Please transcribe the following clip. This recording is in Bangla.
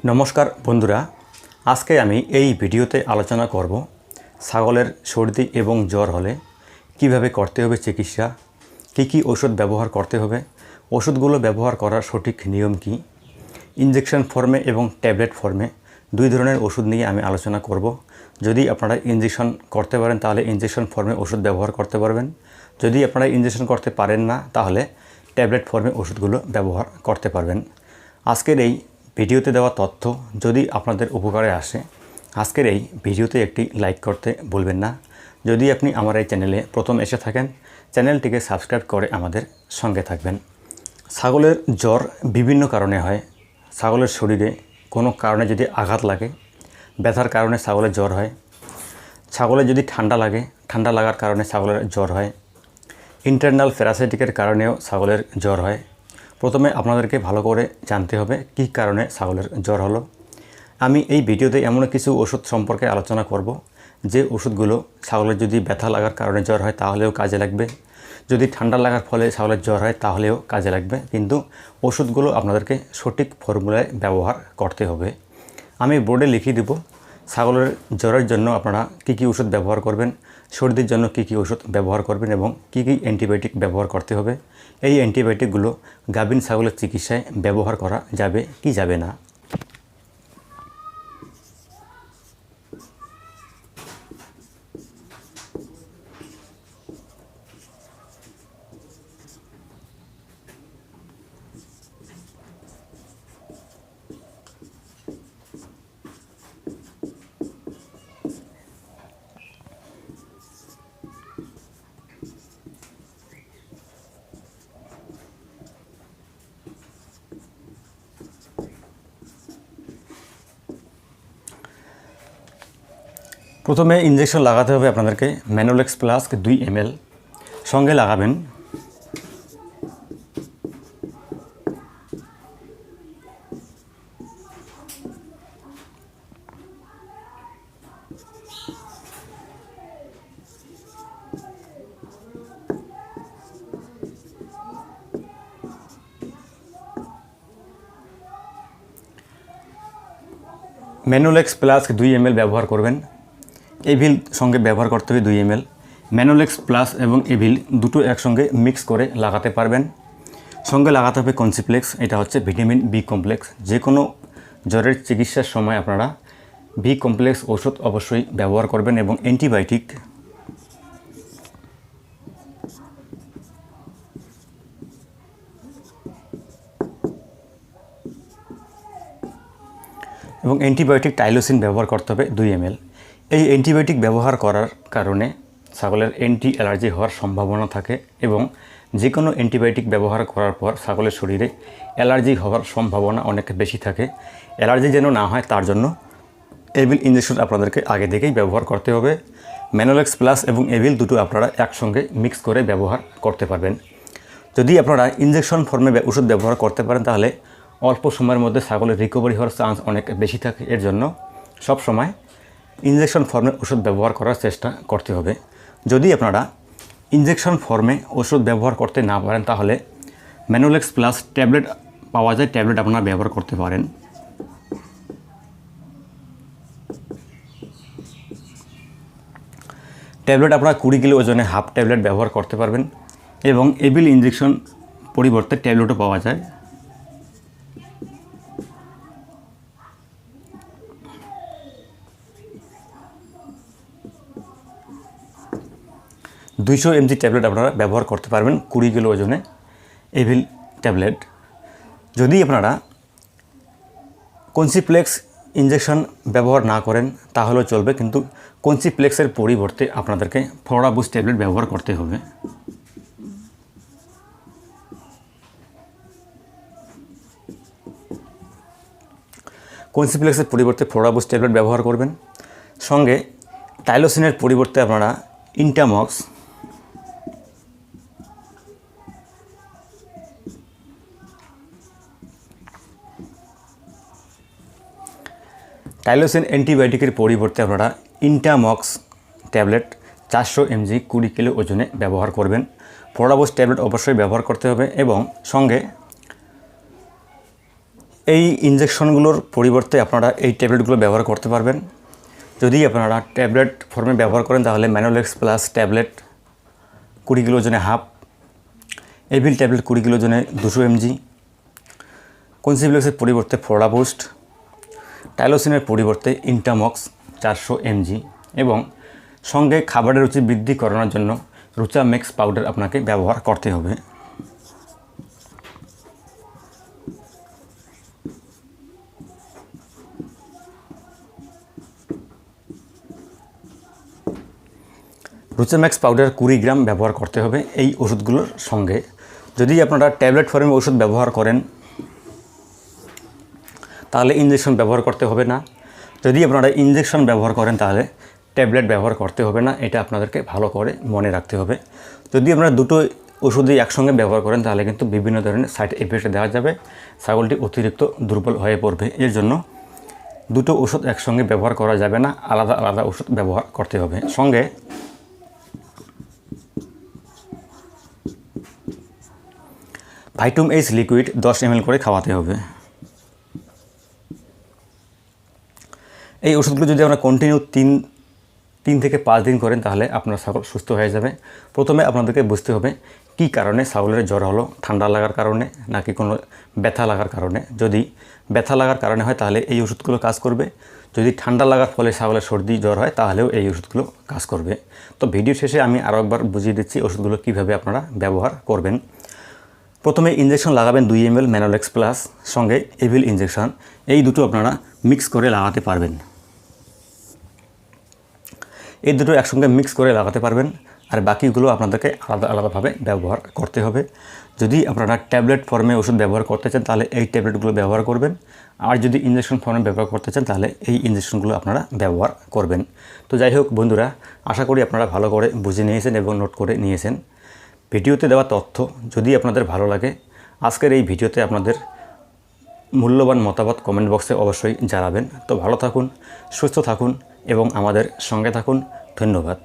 নমস্কার বন্ধুরা, আজকে আমি এই ভিডিওতে আলোচনা করব ছাগলের সর্দি এবং জ্বর হলে কিভাবে করতে হবে চিকিৎসা, কি ওষুধ ব্যবহার করতে হবে, ওষুধগুলো ব্যবহার করার সঠিক নিয়ম কি, ইনজেকশন ফর্মে এবং ট্যাবলেট ফর্মে দুই ধরনের ওষুধ নিয়ে আমি আলোচনা করব। যদি আপনারা ইনজেকশন করতে পারেন তাহলে ইনজেকশন ফর্মে ওষুধ ব্যবহার করতে পারবেন, যদি আপনারা ইনজেকশন করতে পারেন না তাহলে ট্যাবলেট ফর্মে ওষুধগুলো ব্যবহার করতে পারবেন। আজকের এই ভিডিওতে দেওয়া তথ্য যদি আপনাদের উপকারে আসে, আজকের এই ভিডিওতে একটি লাইক করতে ভুলবেন না। যদি আপনি আমার এই চ্যানেলে প্রথম এসে থাকেন, চ্যানেলটিকে সাবস্ক্রাইব করে আমাদের সঙ্গে থাকবেন। ছাগলের জ্বর বিভিন্ন কারণে হয়। ছাগলের শরীরে কোনো কারণে যদি আঘাত লাগে, ব্যথার কারণে ছাগলের জ্বর হয়। ছাগলের যদি ঠান্ডা লাগে, ঠান্ডা লাগার কারণে ছাগলের জ্বর হয়। ইন্টারনাল প্যারাসাইটিকের কারণেও ছাগলের জ্বর হয়। প্রথমে আপনাদেরকে ভালো করে জানতে হবে কী কারণে ছাগলের জ্বর হলো। আমি এই ভিডিওতে এমন কিছু ওষুধ সম্পর্কে আলোচনা করব যে ওষুধগুলো ছাগলের যদি ব্যথা লাগার কারণে জ্বর হয় তাহলেও কাজে লাগবে, যদি ঠান্ডা লাগার ফলে ছাগলের জ্বর হয় তাহলেও কাজে লাগবে, কিন্তু ওষুধগুলো আপনাদেরকে সঠিক ফর্মুলায় ব্যবহার করতে হবে। আমি বোর্ডে লিখে দেব ছাগলের জ্বরের জন্য আপনারা কী ওষুধ ব্যবহার করবেন, সর্দির জন্য কী ওষুধ ব্যবহার করবেন এবং কী অ্যান্টিবায়োটিক ব্যবহার করতে হবে। এই অ্যান্টিবায়োটিকগুলো গাভীন ছাগলের চিকিৎসায় ব্যবহার করা যাবে কি যাবে না। প্রথমে ইনজেকশন লাগাতে হবে আপনাদেরকে ম্যানোলেক্স প্লাস 2 ml সঙ্গে লাগাবেন ম্যানোলেক্স প্লাস 2 ml ব্যবহার করবেন। এভিল সঙ্গে ব্যবহার করতে হবে 2 ml। ম্যানোলেক্স প্লাস এবং এভিল দুটো একসঙ্গে মিক্স করে লাগাতে পারবেন। সঙ্গে লাগাতে হবে কনসিপ্লেক্স, এটা হচ্ছে ভিটামিন বি কমপ্লেক্স। যে কোনো জ্বরের চিকিৎসার সময় আপনারা বি কমপ্লেক্স ওষুধ অবশ্যই ব্যবহার করবেন এবং অ্যান্টিবায়োটিক টাইলোসিন ব্যবহার করতে হবে 2 ml। এই অ্যান্টিবায়োটিক ব্যবহার করার কারণে ছাগলের অ্যান্টি অ্যালার্জি হওয়ার সম্ভাবনা থাকে এবং যে কোনো অ্যান্টিবায়োটিক ব্যবহার করার পর ছাগলের শরীরে অ্যালার্জি হওয়ার সম্ভাবনা অনেক বেশি থাকে। অ্যালার্জি যেন না হয় তার জন্য এভিল ইঞ্জেকশন আপনাদেরকে আগে থেকেই ব্যবহার করতে হবে। ম্যানোলেক্স প্লাস এবং এভিল দুটো আপনারা একসঙ্গে মিক্স করে ব্যবহার করতে পারবেন। যদি আপনারা ইঞ্জেকশন ফর্মে ওষুধ ব্যবহার করতে পারেন তাহলে অল্প সময়ের মধ্যে ছাগলের রিকভারি হওয়ার চান্স অনেক বেশি থাকে। এর জন্য সব সময় ইনজেকশন ফর্মে ওষুধ ব্যবহার করার চেষ্টা করতে হবে। যদি আপনারা ইনজেকশন ফর্মে ওষুধ ব্যবহার করতে না পারেন তাহলে ম্যানোলেক্স প্লাস ট্যাবলেট পাওয়া যায়, ট্যাবলেট আপনারা ব্যবহার করতে পারেন। ট্যাবলেট আপনারা 20 কিলো ওজনে হাফ ট্যাবলেট ব্যবহার করতে পারবেন এবং এভিল ইনজেকশন পরিবর্তে ট্যাবলেটও পাওয়া যায়। দুইশো mg ট্যাবলেট আপনারা ব্যবহার করতে পারবেন 20 কিলো ওজনে এভিল ট্যাবলেট। যদি আপনারা কনসিপ্লেক্স ইনজেকশন ব্যবহার না করেন তাহলেও চলবে, কিন্তু কনসিপ্লেক্সের পরিবর্তে আপনাদেরকে ফ্লোরাবুস ট্যাবলেট ব্যবহার করতে হবে। কনসিপ্লেক্সের পরিবর্তে ফ্লোরাবুস ট্যাবলেট ব্যবহার করবেন। সঙ্গে টাইলোসিনের পরিবর্তে আপনারা ইন্টামক্স, টাইলোসিন অ্যান্টিবায়োটিকের পরিবর্তে আপনারা ইন্টামক্স ট্যাবলেট 400 mg 20 কিলো ওজনে ব্যবহার করবেন। ফ্লোরাবুস ট্যাবলেট অবশ্যই ব্যবহার করতে হবে এবং সঙ্গে এই ইনজেকশনগুলোর পরিবর্তে আপনারা এই ট্যাবলেটগুলো ব্যবহার করতে পারবেন। যদি আপনারা ট্যাবলেট ফর্মে ব্যবহার করেন তাহলে ম্যানোলেক্স প্লাস ট্যাবলেট 20 কিলো ওজনে হাফ, এভিল ট্যাবলেট 20 কিলো ওজনে 200 mg, কনসিপ্লেক্সের পরিবর্তে ফোর্ডা বুস্ট, টাইলোসিনের পরিবর্তে ইন্টামক্স 400 mg এবং সঙ্গে খাবারের রুচি বৃদ্ধি করানোর জন্য রুচা মিক্স পাউডার আপনাকে ব্যবহার করতে হবে। রুচাম্যাক্স পাউডার 20 গ্রাম ব্যবহার করতে হবে এই ওষুধগুলোর সঙ্গে। যদি আপনারা ট্যাবলেট ফর্মে ওষুধ ব্যবহার করেন তাহলে ইনজেকশন ব্যবহার করতে হবে না। যদি আপনারা ইনজেকশন ব্যবহার করেন তাহলে ট্যাবলেট ব্যবহার করতে হবে না, এটা আপনাদেরকে ভালো করে মনে রাখতে হবে। যদি আপনারা দুটো ওষুধই একসঙ্গে ব্যবহার করেন তাহলে কিন্তু বিভিন্ন ধরনের সাইড এফেক্ট দেওয়া যাবে, ছাগলটি অতিরিক্ত দুর্বল হয়ে পড়বে। এর জন্য দুটো ওষুধ একসঙ্গে ব্যবহার করা যাবে না, আলাদা আলাদা ওষুধ ব্যবহার করতে হবে। সঙ্গে ভাইটাম এইচ লিকুইড 10 ml করে খাওয়াতে হবে। এই ওষুধগুলো যদি আমরা কন্টিনিউ 3 থেকে 5 দিন করেন তাহলে আপনার ছাগল সুস্থ হয়ে যাবে। প্রথমে আপনাদেরকে বুঝতে হবে কি কারণে ছাগলের জ্বর হলো, ঠান্ডা লাগার কারণে নাকি কোনো ব্যথা লাগার কারণে। যদি ব্যথা লাগার কারণে হয় তাহলে এই ওষুধগুলো কাজ করবে, যদি ঠান্ডা লাগার ফলে ছাগলের সর্দি জ্বর হয় তাহলেও এই ওষুধগুলো কাজ করবে। তো ভিডিও শেষে আমি আরও একবার বুঝিয়ে দিচ্ছি ওষুধগুলো কীভাবে আপনারা ব্যবহার করবেন। প্রথমে ইনজেকশন লাগাবেন 2 ml ম্যানোলেক্স প্লাস, সঙ্গে এভিল ইনজেকশন, এই দুটো আপনারা মিক্স করে লাগাতে পারবেন। এই দুটো একসঙ্গে মিক্স করে লাগাতে পারবেন, আর বাকিগুলো আপনাদেরকে আলাদা আলাদাভাবে ব্যবহার করতে হবে। যদি আপনারা ট্যাবলেট ফর্মে ওষুধ ব্যবহার করতে চান তাহলে এই ট্যাবলেটগুলো ব্যবহার করবেন, আর যদি ইনজেকশন ফর্মে ব্যবহার করতে চান তাহলে এই ইনজেকশনগুলো আপনারা ব্যবহার করবেন। তো যাই হোক বন্ধুরা, আশা করি আপনারা ভালো করে বুঝে নিয়েছেন এবং নোট করে নিয়েছেন। ভিডিওতে দেওয়া তথ্য যদি আপনাদের ভালো লাগে, আজকের এই ভিডিওতে আপনাদের মূল্যবান মতামত কমেন্ট বক্সে অবশ্যই জানাবেন। তো ভালো থাকুন, সুস্থ থাকুন এবং আমাদের সঙ্গে থাকুন। ধন্যবাদ।